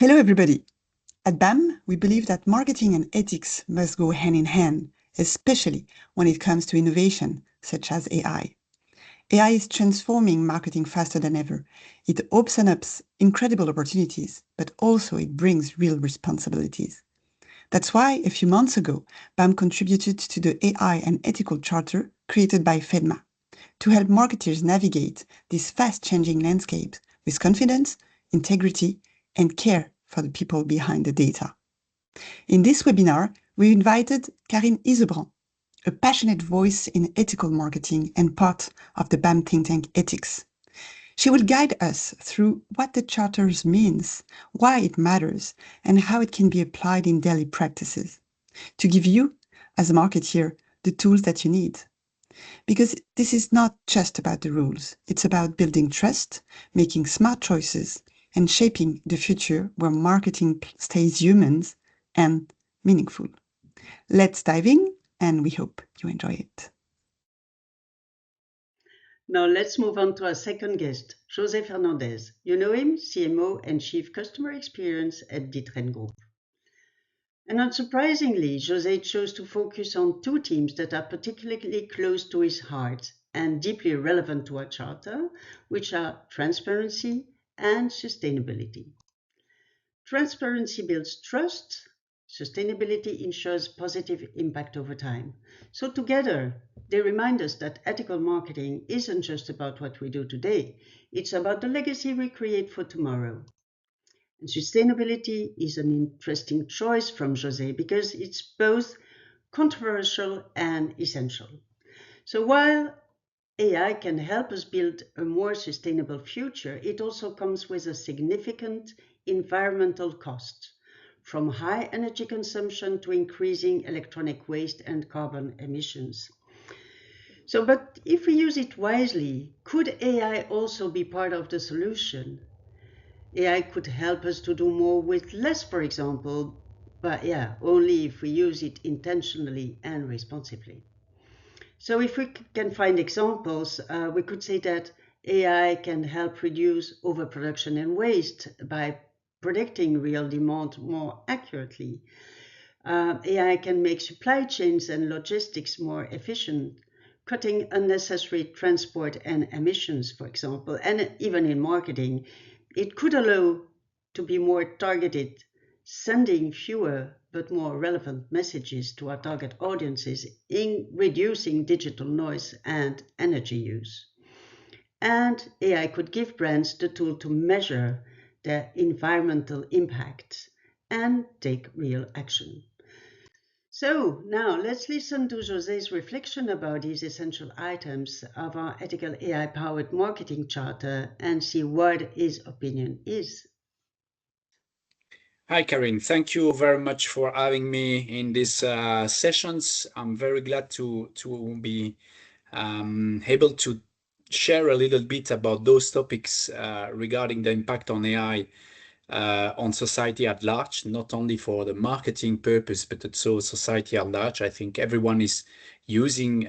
Hello, everybody. At BAM, we believe that marketing and ethics must go hand in hand, especially when it comes to innovation, such as AI. AI is transforming marketing faster than ever. It opens up incredible opportunities, but also it brings real responsibilities. That's why a few months ago, BAM contributed to the AI and Ethical Charter created by FEDMA to help marketers navigate this fast-changing landscape with confidence, integrity, and care for the people behind the data. In this webinar, we invited Karine Ysebrant, a passionate voice in ethical marketing and part of the BAM think tank Ethics. She will guide us through what the Charter means, why it matters, and how it can be applied in daily practices to give you, as a marketeer, the tools that you need. Because this is not just about the rules, it's about building trust, making smart choices, and shaping the future where marketing stays human and meaningful. Let's dive in, and we hope you enjoy it. Now let's move on to our second guest, José Fernandez. You know him, CMO and Chief Customer Experience at D'Ieteren Group. And unsurprisingly, José chose to focus on two themes that are particularly close to his heart and deeply relevant to our charter, which are transparency and sustainability. Transparency builds trust. Sustainability ensures positive impact over time. So together, they remind us that ethical marketing isn't just about what we do today, it's about the legacy we create for tomorrow. And sustainability is an interesting choice from José because it's both controversial and essential. So while AI can help us build a more sustainable future, it also comes with a significant environmental cost, from high energy consumption to increasing electronic waste and carbon emissions. But if we use it wisely, could AI also be part of the solution? AI could help us to do more with less, for example, but only if we use it intentionally and responsibly. So if we can find examples, we could say that AI can help reduce overproduction and waste by predicting real demand more accurately. AI can make supply chains and logistics more efficient, cutting unnecessary transport and emissions, for example. And even in marketing, it could allow to be more targeted, sending fewer but more relevant messages to our target audiences in reducing digital noise and energy use. And AI could give brands the tool to measure their environmental impact and take real action. So now let's listen to José's reflection about these essential items of our ethical AI-powered marketing charter and see what his opinion is. Hi, Karine. Thank you very much for having me in these sessions. I'm very glad to be able to share a little bit about those topics regarding the impact on AI on society at large, not only for the marketing purpose, but also society at large. I think everyone is using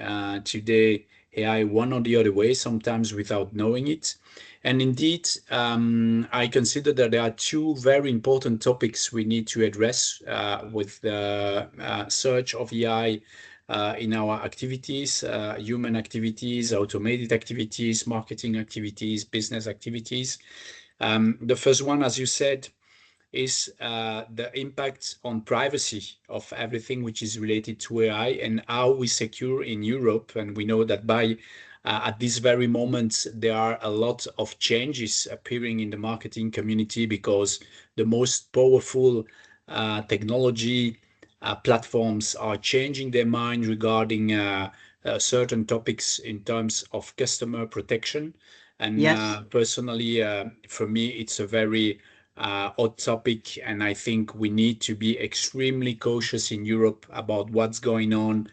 today AI one or the other way, sometimes without knowing it. And indeed, I consider that there are two very important topics we need to address with the search of AI in our activities, human activities, automated activities, marketing activities, business activities. The first one, as you said, is the impact on privacy of everything which is related to AI and how we secure in Europe. And we know that at this very moment, there are a lot of changes appearing in the marketing community because the most powerful technology platforms are changing their mind regarding certain topics in terms of customer protection. And Yes. personally, for me, it's a very hot topic, and I think we need to be extremely cautious in Europe about what's going on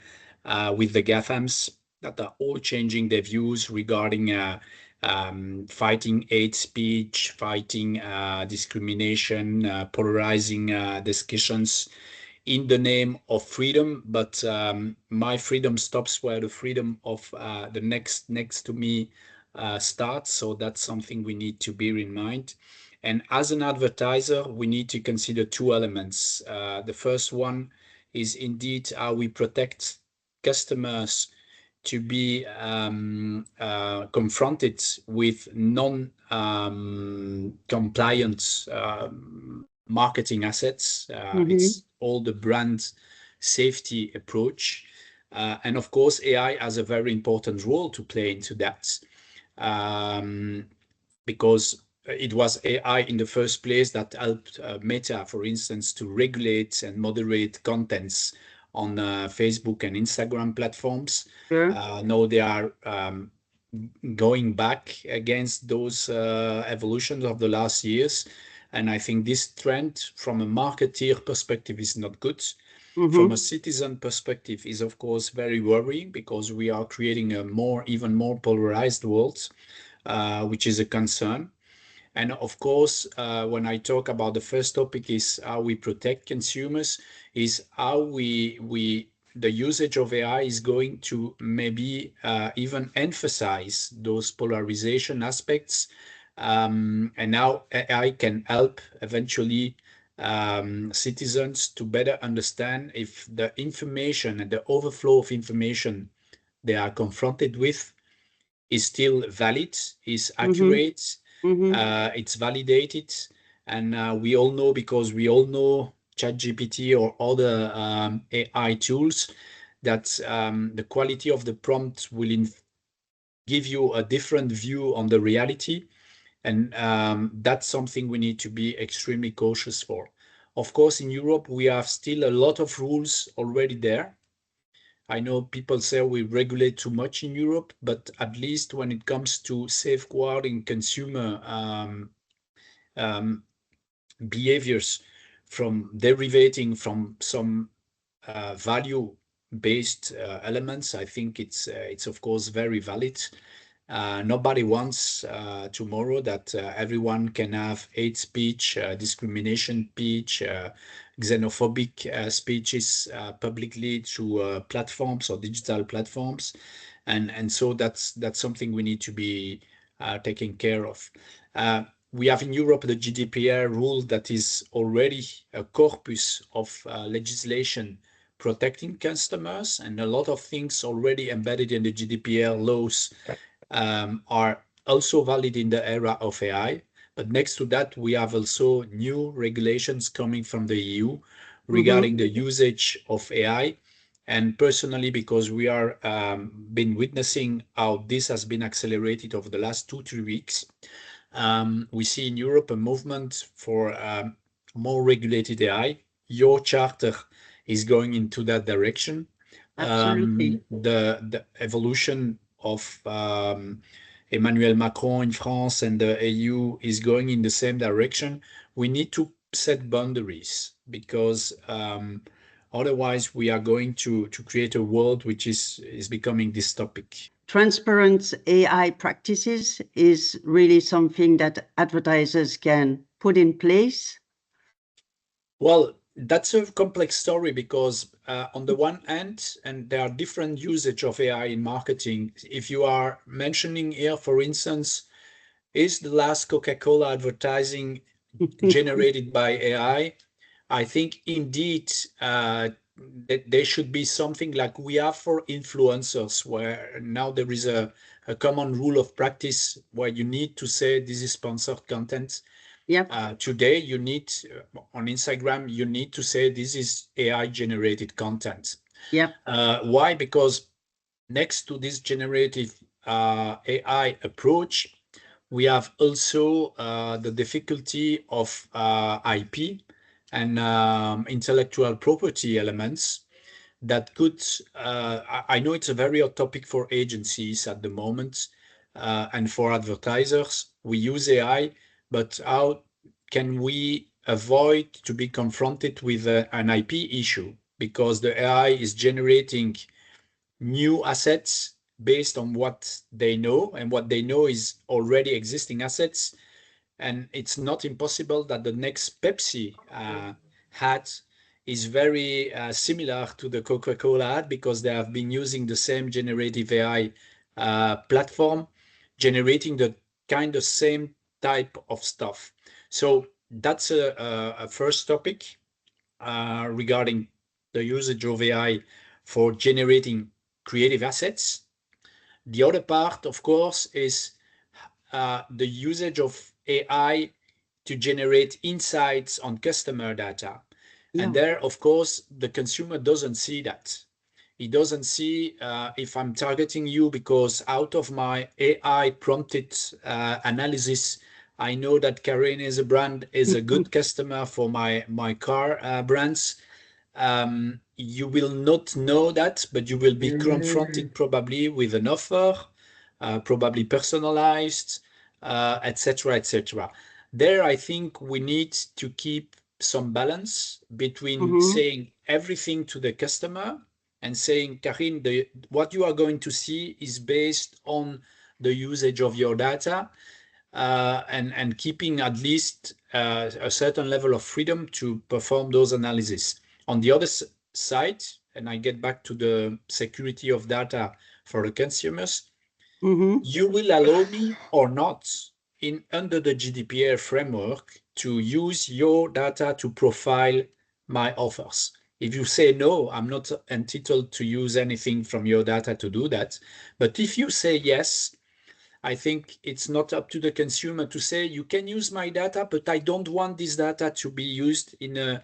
with the GAFAMs that are all changing their views regarding fighting hate speech, fighting discrimination, polarizing discussions in the name of freedom. But my freedom stops where the freedom of the next to me start. So that's something we need to bear in mind. And as an advertiser, we need to consider two elements. The first one is indeed how we protect customers to be confronted with non-compliant marketing assets. It's all the brand safety approach. And of course, AI has a very important role to play into that, um, because it was AI in the first place that helped Meta, for instance, to regulate and moderate contents on Facebook and Instagram platforms. Sure. Now they are going back against those evolutions of the last years. And I think this trend from a marketeer perspective is not good. From a citizen perspective is of course very worrying because we are creating a even more polarized world, which is a concern. And of course, when I talk about the first topic is how we protect consumers, is how the usage of AI is going to maybe even emphasize those polarization aspects, and how AI can help eventually citizens to better understand if the information and the overflow of information they are confronted with is still valid, is accurate, it's validated, and we all know, because we all know ChatGPT or other AI tools, that the quality of the prompt will give you a different view on the reality, and that's something we need to be extremely cautious for. Of course, in Europe, we have still a lot of rules already there. I know people say we regulate too much in Europe, but at least when it comes to safeguarding consumer um, behaviors from derivating from some value-based elements, I think it's of course very valid. Nobody wants tomorrow that everyone can have hate speech, discrimination speech, xenophobic speeches publicly through platforms or digital platforms, and so that's something we need to be taking care of. We have in Europe the GDPR rule that is already a corpus of legislation protecting customers, and a lot of things already embedded in the GDPR laws are also valid in the era of AI. But next to that, we have also new regulations coming from the EU regarding the usage of AI. And personally, because we are been witnessing how this has been accelerated over the last 2-3 weeks, we see in Europe a movement for more regulated AI. Your charter is going into that direction. Absolutely. The evolution of Emmanuel Macron in France and the EU is going in the same direction. We need to set boundaries because otherwise we are going to create a world which is becoming dystopic. Transparent AI practices is really something that advertisers can put in place. Well, that's a complex story because on the one hand, and there are different usage of AI in marketing. If you are mentioning here, for instance, is the last Coca-Cola advertising generated by AI? I think indeed that there should be something like we have for influencers, where now there is a common rule of practice where you need to say this is sponsored content. Yep. Today, you need on Instagram, you need to say this is AI generated content. Yep. Why? Because next to this generative AI approach, we have also the difficulty of IP and intellectual property elements that could, I know it's a very hot topic for agencies at the moment and for advertisers. We use AI, but how can we avoid to be confronted with an IP issue? Because the AI is generating new assets based on what they know, and what they know is already existing assets. And it's not impossible that the next Pepsi ad is very similar to the Coca-Cola ad because they have been using the same generative AI platform generating the kind of same type of stuff. So that's a first topic regarding the usage of AI for generating creative assets. The other part, of course, is the usage of AI to generate insights on customer data. And there, of course, the consumer doesn't see that. He doesn't see if I'm targeting you because out of my AI prompted analysis, I know that Karine Ysebrant is a good customer for my car brands. You will not know that, but you will be confronted probably with an offer, probably personalized, etc., etc. There, I think we need to keep some balance between saying everything to the customer and saying, Karine, what you are going to see is based on the usage of your data, and keeping at least a certain level of freedom to perform those analyses. On the other side, and I get back to the security of data for the consumers, you will allow me or not in under the GDPR framework to use your data to profile my offers. If you say no, I'm not entitled to use anything from your data to do that. But if you say yes, I think it's not up to the consumer to say, you can use my data, but I don't want this data to be used in a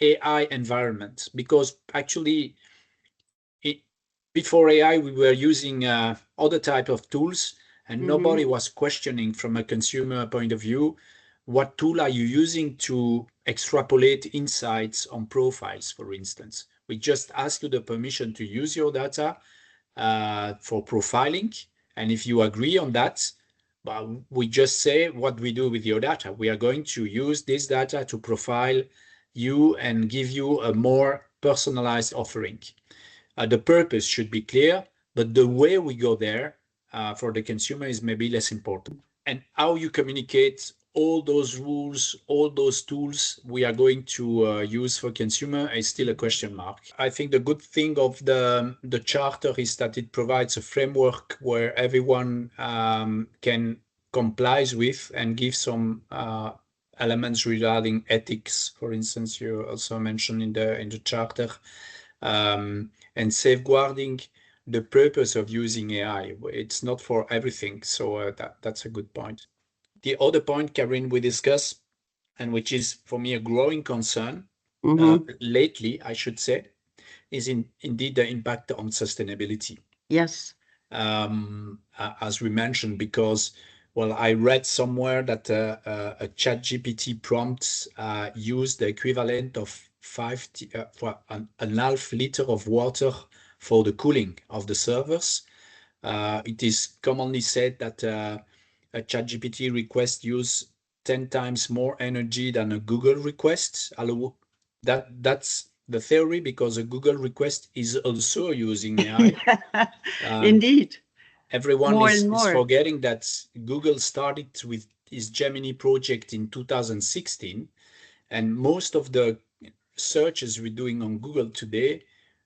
AI environment, because actually it, before AI, we were using other type of tools, and nobody was questioning from a consumer point of view, what tool are you using to extrapolate insights on profiles, for instance. We just ask you the permission to use your data for profiling. And if you agree on that, well, we just say what we do with your data. We are going to use this data to profile you and give you a more personalized offering. The purpose should be clear, but the way we go there for the consumer is maybe less important. And how you communicate all those rules, all those tools we are going to use for consumer is still a question mark. I think the good thing of the charter is that it provides a framework where everyone can comply with and give some elements regarding ethics. For instance, you also mentioned in the charter, and safeguarding the purpose of using AI. It's not for everything, so that's a good point. The other point, Karine, we discussed, and which is for me a growing concern lately, I should say, is indeed the impact on sustainability. Yes. As we mentioned, because, well, I read somewhere that a ChatGPT prompt used the equivalent of an half liter of water for the cooling of the servers. It is commonly said that a ChatGPT request use 10 times more energy than a Google request. That's the theory, because a Google request is also using AI. Indeed. Everyone More is and more. forgetting that Google started with its Gemini project in 2016, and most of the searches we're doing on Google today,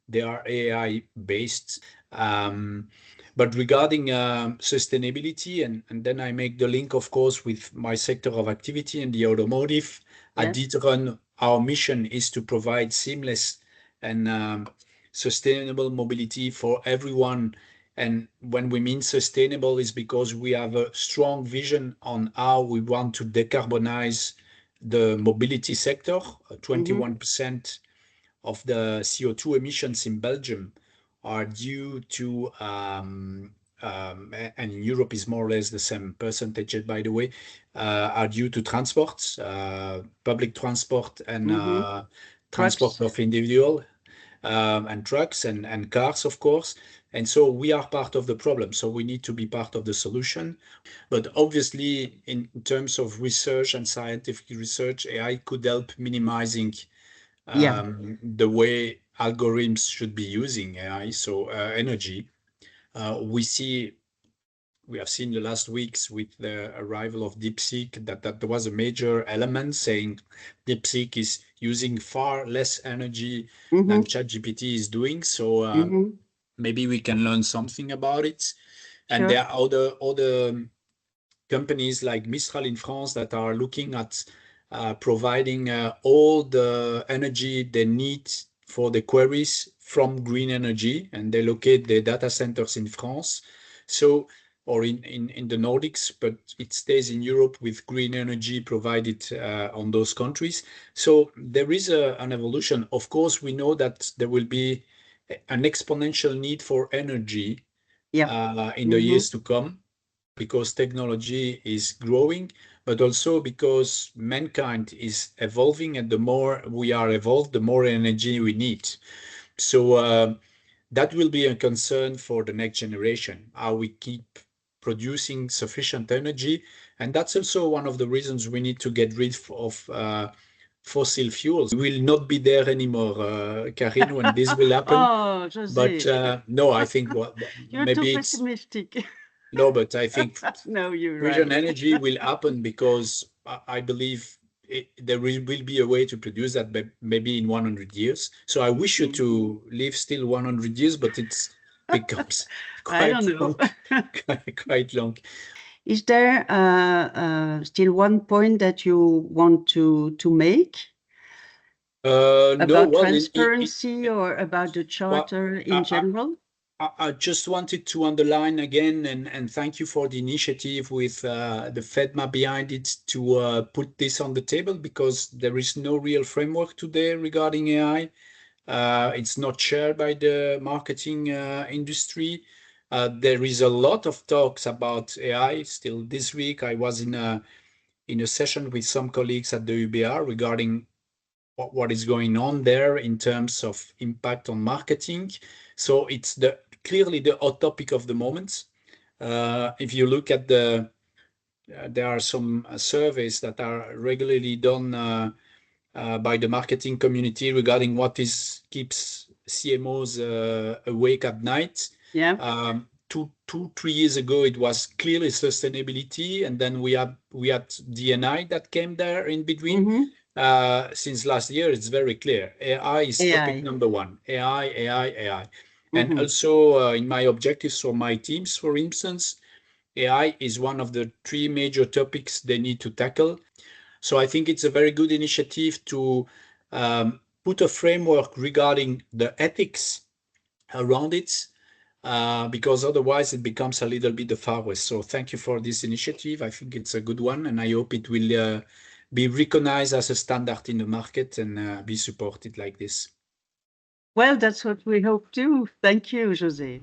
they are AI based. But regarding sustainability, and then I make the link, of course, with my sector of activity in the automotive. At D'Ieteren, our mission is to provide seamless and sustainable mobility for everyone. And when we mean sustainable, is because we have a strong vision on how we want to decarbonize the mobility sector. 21% of the CO2 emissions in Belgium are due to, and in Europe is more or less the same percentage, by the way, are due to transport, public transport, and transport of individual, and trucks and cars, of course. And so we are part of the problem. So we need to be part of the solution. But obviously, in terms of research and scientific research, AI could help minimizing the way algorithms should be using AI, so energy. We have seen the last weeks with the arrival of DeepSeek that there was a major element saying DeepSeek is using far less energy than ChatGPT is doing. So maybe we can learn something about it. And there are other companies like Mistral in France that are looking at providing all the energy they need for the queries from green energy, and they locate the data centers in France. So, or in the Nordics, but it stays in Europe with green energy provided on those countries. So there is an evolution. Of course, we know that there will be an exponential need for energy in the years to come, because technology is growing, but also because mankind is evolving, and the more we are evolved, the more energy we need. So that will be a concern for the next generation, how we keep producing sufficient energy. And that's also one of the reasons we need to get rid of fossil fuels. We will not be there anymore, Karine, when this will happen. Oh, José. But no, I think You're maybe too it's pessimistic. no, but I think No, you're fusion right. energy will happen because I believe there will be a way to produce that maybe in 100 years. So I wish you to live still 100 years, but it becomes I don't quite know. long. Quite long. Is there still one point that you want to make No, about well, transparency or about the well, charter in general? I just wanted to underline again and thank you for the initiative with the FEDMA behind it to put this on the table, because there is no real framework today regarding AI. It's not shared by the marketing industry. There is a lot of talks about AI. Still this week, I was in a session with some colleagues at the UBR regarding what is going on there in terms of impact on marketing. So it's clearly the hot topic of the moment. If you look at there are some surveys that are regularly done by the marketing community regarding what keeps CMOs awake at night. Yeah. 3 years ago, it was clearly sustainability, and then we had D&I that came there in between. Since last year, it's very clear. AI is topic number one. AI. And also in my objectives for my teams, for instance, AI is one of the 3 major topics they need to tackle. So I think it's a very good initiative to put a framework regarding the ethics around it, because otherwise it becomes a little bit the Far West. So thank you for this initiative. I think it's a good one, and I hope it will be recognized as a standard in the market and be supported like this. Well, that's what we hope too. Thank you, José.